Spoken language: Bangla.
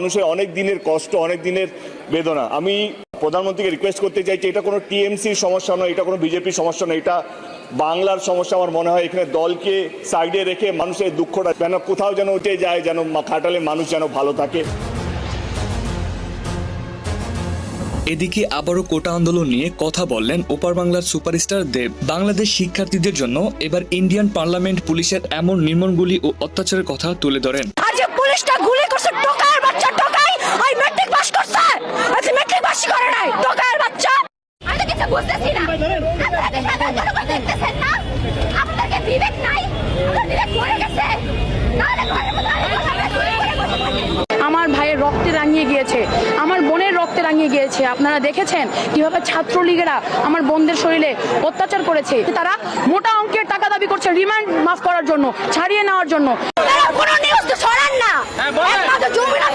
মানুষের অনেক দিনের কষ্ট, অনেক দিনের বেদনা। আমি প্রধানমন্ত্রীকে রিকোয়েস্ট করতে চাইছি, এটা কোনো টিএমসির সমস্যা নয়, এটা কোনো বিজেপির সমস্যা নয়, এটা বাংলার সমস্যা। আমার মনে হয় এখানে দলকে সাইডে রেখে মানুষের দুঃখটা যেন কোথাও যেন উঠে যায়, যেন ঘাটালের মানুষ যেন ভালো থাকে। এদিকে আবারও কোটা আন্দোলন নিয়ে কথা বললেন ওপার বাংলার সুপারস্টার দেব। বাংলাদেশ শিক্ষার্থীদের জন্য এবার ইন্ডিয়ান পার্লামেন্ট পুলিশের এমন নির্মম গুলি ও অত্যাচারের কথা তুলে ধরেন। আজ পুলিশটা গুলি করছে, টোকার বাচ্চা, টোকাই ওই ম্যাট্রিক পাস করছে, আজ ম্যাট্রিক পাস করে নাই, টোকার বাচ্চা। আমি কিছু বুঝতেছি না, আপনারা কি সাধারণ দেখতেছেন না? আপনাদের বিবেক নাই, আপনাদের বিবেক মরে গেছে। আমার ভাইয়ের রক্তে রাঙিয়ে গিয়েছে, আমার বোনের রক্তে রাঙিয়ে গিয়েছে। আপনারা দেখেছেন কিভাবে ছাত্রলীগেরা আমার বোনদের শরীরে অত্যাচার করেছে। তারা মোটা অঙ্কের টাকা দাবি করছে রিমান্ড মাফ করার জন্য, ছাড়িয়ে নেওয়ার জন্য। কোনো নিউজ তো ছড়ান না, একমাত্র যমুনা